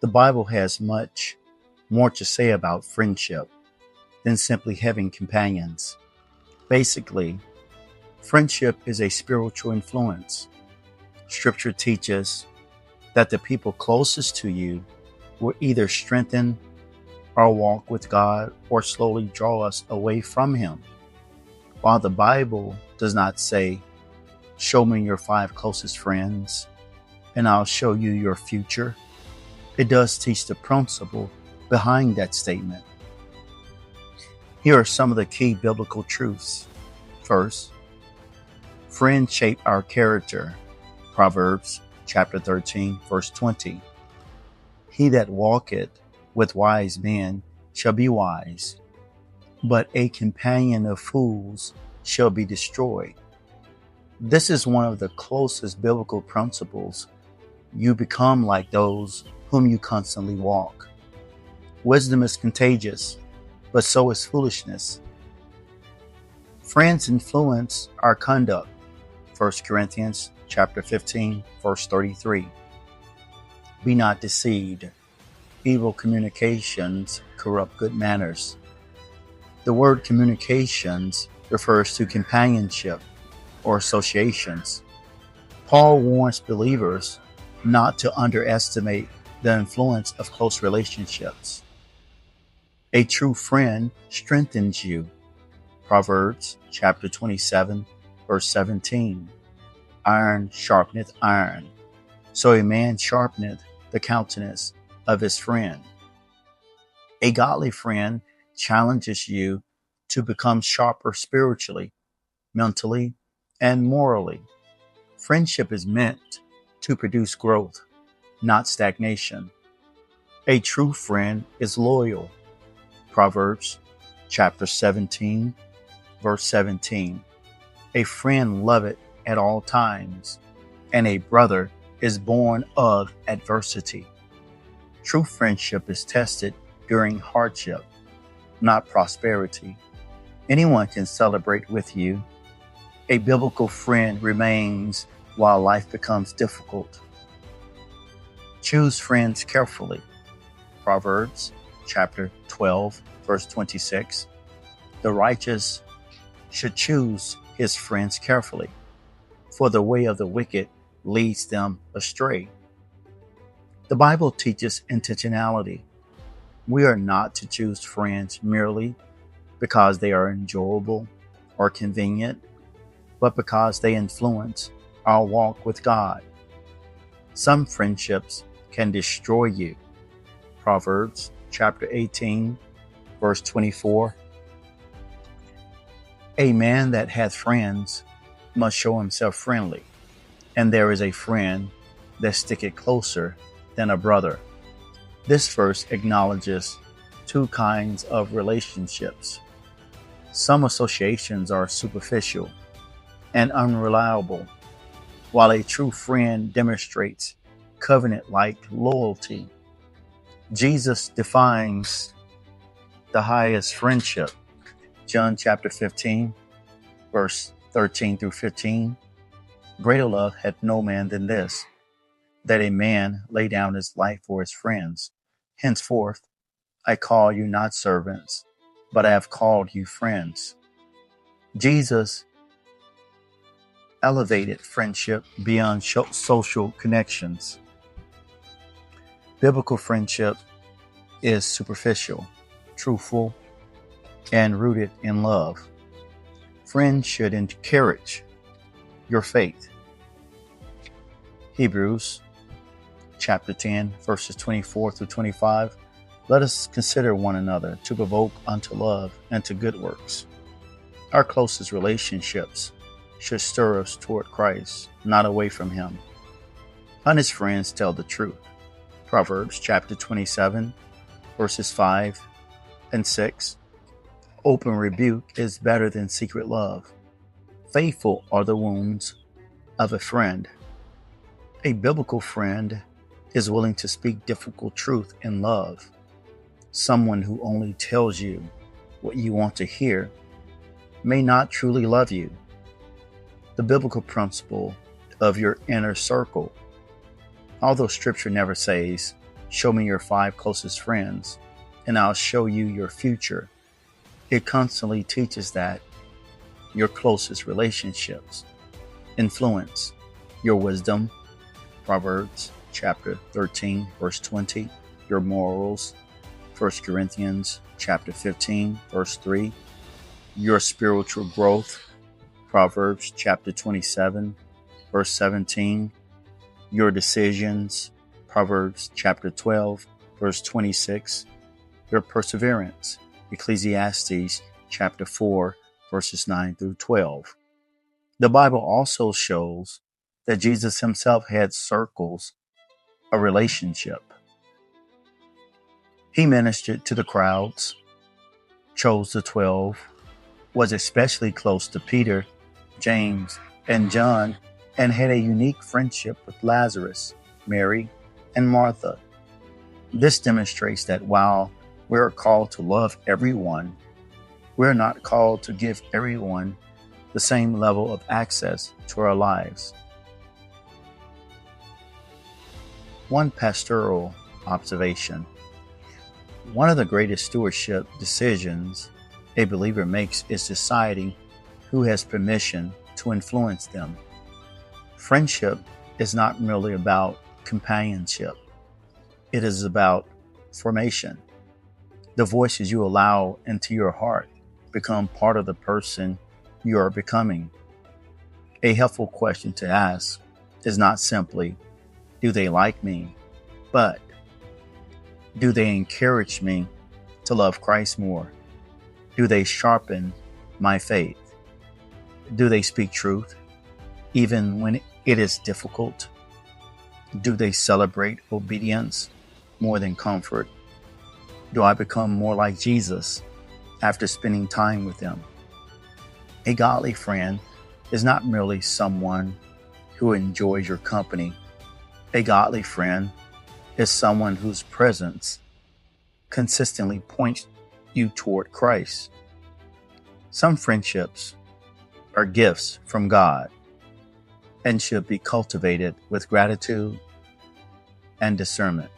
The Bible has much more to say about friendship than simply having companions. Basically, friendship is a spiritual influence. Scripture teaches that the people closest to you will either strengthen our walk with God or slowly draw us away from Him. While the Bible does not say, "Show me your 5 closest friends, and I'll show you your future," it does teach the principle behind that statement. Here are some of the key biblical truths. First, friends shape our character. Proverbs chapter 13, verse 20. He that walketh with wise men shall be wise, but a companion of fools shall be destroyed. This is one of the closest biblical principles. You become like those whom you constantly walk. Wisdom is contagious, but so is foolishness. Friends influence our conduct. 1 Corinthians chapter 15, verse 33. Be not deceived. Evil communications corrupt good manners. The word communications refers to companionship or associations. Paul warns believers not to underestimate the influence of close relationships. A true friend strengthens you. Proverbs chapter 27, verse 17. Iron sharpeneth iron, so a man sharpeneth the countenance of his friend. A godly friend challenges you to become sharper spiritually, mentally, and morally. Friendship is meant to produce growth, not stagnation. A true friend is loyal. Proverbs chapter 17, verse 17. A friend loveth at all times, and a brother is born of adversity. True friendship is tested during hardship, not prosperity. Anyone can celebrate with you. A biblical friend remains while life becomes difficult. Choose friends carefully. Proverbs chapter 12, verse 26. The righteous should choose his friends carefully, for the way of the wicked leads them astray. The Bible teaches intentionality. We are not to choose friends merely because they are enjoyable or convenient, but because they influence our walk with God. Some friendships can destroy you. Proverbs chapter 18, verse 24. A man that hath friends must show himself friendly, and there is a friend that sticketh closer than a brother. This verse acknowledges 2 kinds of relationships. Some associations are superficial and unreliable, while a true friend demonstrates covenant-like loyalty. Jesus defines the highest friendship. John chapter 15, verse 13 through 15. Greater love hath no man than this, that a man lay down his life for his friends. Henceforth I call you not servants, but I have called you friends. Jesus elevated friendship beyond social connections. Biblical friendship is superficial, truthful, and rooted in love. Friends should encourage your faith. Hebrews chapter 10, verses 24 through 25. Let us consider one another to provoke unto love and to good works. Our closest relationships should stir us toward Christ, not away from Him. Honest friends tell the truth. Proverbs chapter 27, verses 5 and 6. Open rebuke is better than secret love. Faithful are the wounds of a friend. A biblical friend is willing to speak difficult truth in love. Someone who only tells you what you want to hear may not truly love you. The biblical principle of your inner circle. Although Scripture never says, Show me your 5 closest friends, and I'll show you your future. It constantly teaches that your closest relationships influence your wisdom, Proverbs chapter 13, verse 20, your morals, 1 Corinthians chapter 15, verse 3, your spiritual growth, Proverbs chapter 27, verse 17, your decisions, Proverbs chapter 12, verse 26, your perseverance, Ecclesiastes chapter 4, verses 9 through 12. The Bible also shows that Jesus himself had circles of relationship. He ministered to the crowds, chose the 12, was especially close to Peter, James, and John, and had a unique friendship with Lazarus, Mary, and Martha. This demonstrates that while we are called to love everyone, we are not called to give everyone the same level of access to our lives. One pastoral observation. One of the greatest stewardship decisions a believer makes is deciding who has permission to influence them. Friendship is not merely about companionship. It is about formation. The voices you allow into your heart become part of the person you are becoming. A helpful question to ask is not simply, do they like me? But, do they encourage me to love Christ more? Do they sharpen my faith? Do they speak truth, even when it is difficult? Do they celebrate obedience more than comfort? Do I become more like Jesus after spending time with him? A godly friend is not merely someone who enjoys your company. A godly friend is someone whose presence consistently points you toward Christ. Some friendships are gifts from God and should be cultivated with gratitude and discernment.